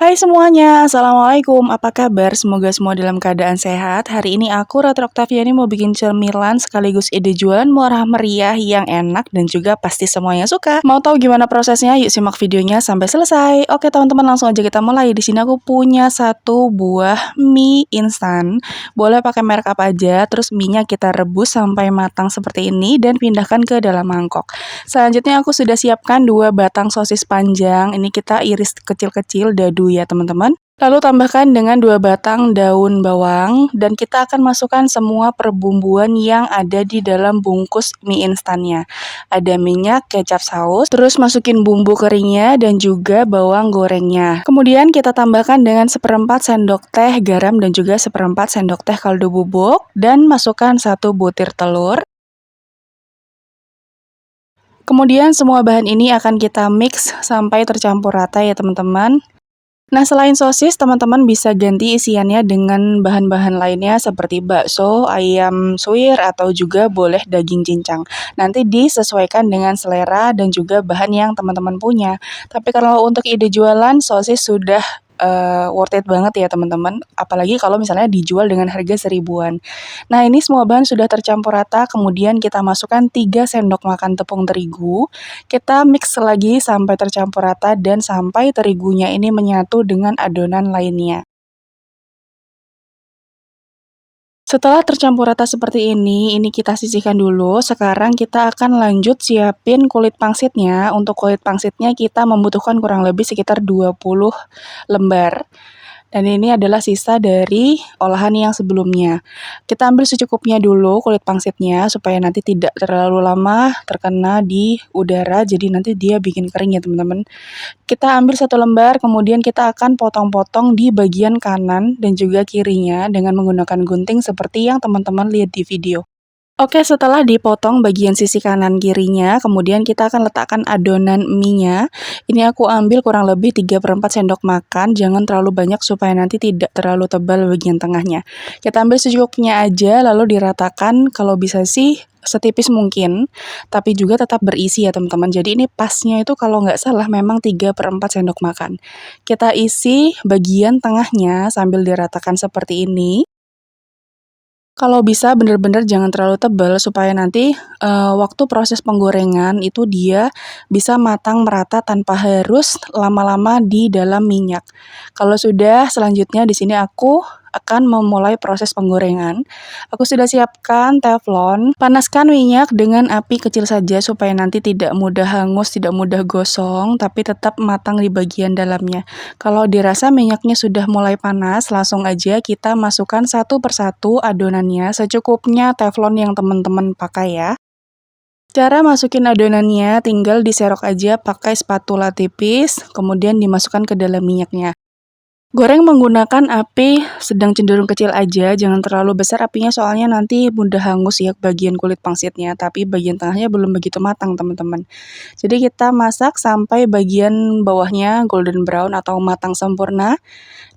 Hai semuanya, Assalamualaikum, apa kabar? Semoga semua dalam keadaan sehat. Hari ini aku, Ratu Oktaviani, mau bikin cemilan sekaligus ide jualan murah meriah yang enak dan juga pasti semuanya suka. Mau tahu gimana prosesnya? Yuk simak videonya sampai selesai. Oke teman-teman, langsung aja kita mulai. Di sini aku punya satu buah mie instan. Boleh pakai merek apa aja, terus mie-nya kita rebus sampai matang seperti ini dan pindahkan ke dalam mangkok. Selanjutnya aku sudah siapkan 2 batang sosis panjang. Ini kita iris kecil-kecil dadu ya teman-teman. Lalu tambahkan dengan 2 batang daun bawang dan kita akan masukkan semua perbumbuan yang ada di dalam bungkus mie instannya. Ada minyak, kecap saus, terus masukin bumbu keringnya dan juga bawang gorengnya. Kemudian kita tambahkan dengan 1/4 sendok teh garam dan juga 1/4 sendok teh kaldu bubuk dan masukkan 1 butir telur. Kemudian semua bahan ini akan kita mix sampai tercampur rata ya teman-teman. Nah selain sosis, teman-teman bisa ganti isiannya dengan bahan-bahan lainnya seperti bakso, ayam suwir, atau juga boleh daging cincang. Nanti disesuaikan dengan selera dan juga bahan yang teman-teman punya. Tapi kalau untuk ide jualan, sosis sudah worth it banget ya teman-teman. Apalagi kalau misalnya dijual dengan harga 1.000-an. Nah ini semua bahan sudah tercampur rata, kemudian kita masukkan 3 sendok makan tepung terigu. Kita mix lagi sampai tercampur rata dan sampai terigunya ini menyatu dengan adonan lainnya. Setelah tercampur rata seperti ini kita sisihkan dulu. Sekarang kita akan lanjut siapin kulit pangsitnya. Untuk kulit pangsitnya kita membutuhkan kurang lebih sekitar 20 lembar. Dan ini adalah sisa dari olahan yang sebelumnya. Kita ambil secukupnya dulu kulit pangsitnya supaya nanti tidak terlalu lama terkena di udara, jadi nanti dia bikin kering ya teman-teman. Kita ambil 1 lembar, kemudian kita akan potong-potong di bagian kanan dan juga kirinya dengan menggunakan gunting seperti yang teman-teman lihat di video. Oke, setelah dipotong bagian sisi kanan kirinya, kemudian kita akan letakkan adonan mie-nya. Ini aku ambil kurang lebih 3/4 sendok makan, jangan terlalu banyak supaya nanti tidak terlalu tebal bagian tengahnya. Kita ambil secukupnya aja, lalu diratakan, kalau bisa sih setipis mungkin, tapi juga tetap berisi ya teman-teman. Jadi ini pasnya itu kalau nggak salah memang 3/4 sendok makan. Kita isi bagian tengahnya sambil diratakan seperti ini. Kalau bisa bener-bener jangan terlalu tebal supaya nanti, waktu proses penggorengan itu dia bisa matang merata tanpa harus lama-lama di dalam minyak. Kalau sudah, selanjutnya di sini aku akan memulai proses penggorengan. Aku sudah siapkan teflon, panaskan minyak dengan api kecil saja supaya nanti tidak mudah hangus, tidak mudah gosong, tapi tetap matang di bagian dalamnya. Kalau dirasa minyaknya sudah mulai panas, langsung aja kita masukkan satu persatu adonannya secukupnya teflon yang teman-teman pakai ya. Cara masukin adonannya tinggal diserok aja pakai spatula tipis, kemudian dimasukkan ke dalam minyaknya. Goreng menggunakan api sedang cenderung kecil aja, jangan terlalu besar apinya soalnya nanti mudah hangus ya bagian kulit pangsitnya, tapi bagian tengahnya belum begitu matang teman-teman. Jadi kita masak sampai bagian bawahnya golden brown atau matang sempurna,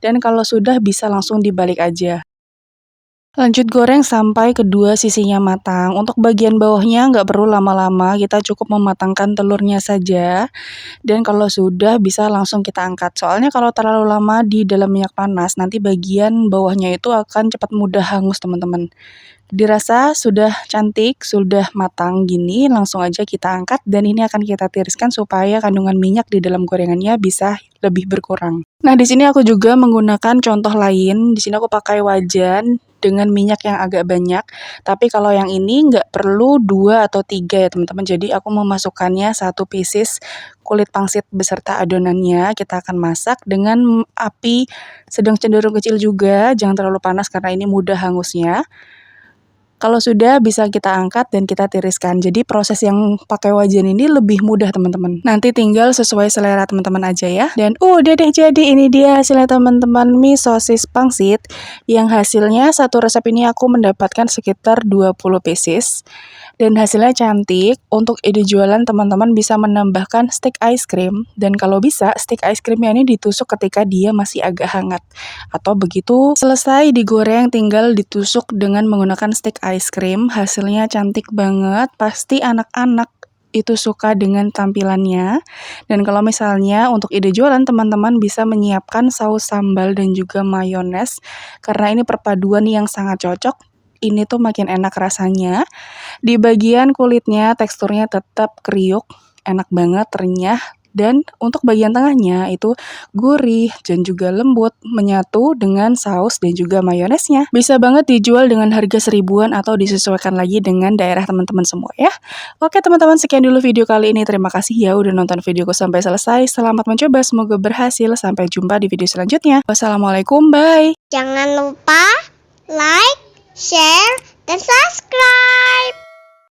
dan kalau sudah bisa langsung dibalik aja. Lanjut goreng sampai kedua sisinya matang. Untuk bagian bawahnya nggak perlu lama-lama, kita cukup mematangkan telurnya saja. Dan kalau sudah bisa langsung kita angkat. Soalnya kalau terlalu lama di dalam minyak panas, nanti bagian bawahnya itu akan cepat mudah hangus teman-teman. Dirasa sudah cantik, sudah matang gini, langsung aja kita angkat dan ini akan kita tiriskan supaya kandungan minyak di dalam gorengannya bisa lebih berkurang. Nah, di sini aku juga menggunakan contoh lain. Di sini aku pakai wajan dengan minyak yang agak banyak. Tapi kalau yang ini nggak perlu 2 atau 3 ya teman-teman. Jadi aku memasukkannya 1 pieces kulit pangsit beserta adonannya. Kita akan masak dengan api sedang cenderung kecil juga. Jangan terlalu panas karena ini mudah hangusnya. Kalau sudah bisa kita angkat dan kita tiriskan. Jadi proses yang pakai wajan ini lebih mudah teman-teman. Nanti tinggal sesuai selera teman-teman aja ya. Dan udah deh, jadi ini dia hasilnya teman-teman, mie sosis pangsit. Yang hasilnya satu resep ini aku mendapatkan sekitar 20 pieces. Dan hasilnya cantik. Untuk ide jualan teman-teman bisa menambahkan stick ice cream. Dan kalau bisa stick ice creamnya ini ditusuk ketika dia masih agak hangat. Atau begitu selesai digoreng tinggal ditusuk dengan menggunakan stick ice cream. Hasilnya cantik banget. Pasti anak-anak itu suka dengan tampilannya. Dan kalau misalnya untuk ide jualan, teman-teman bisa menyiapkan saus sambal dan juga mayones, karena ini perpaduan yang sangat cocok. Ini tuh makin enak rasanya. Di bagian kulitnya teksturnya tetap kriuk, enak banget, renyah. Dan untuk bagian tengahnya itu gurih dan juga lembut, menyatu dengan saus dan juga mayonesnya. Bisa banget dijual dengan harga 1000-an atau disesuaikan lagi dengan daerah teman-teman semua ya. Oke teman-teman, sekian dulu video kali ini. Terima kasih ya udah nonton videoku sampai selesai. Selamat mencoba, semoga berhasil. Sampai jumpa di video selanjutnya. Wassalamualaikum, bye. Jangan lupa like, share, dan subscribe.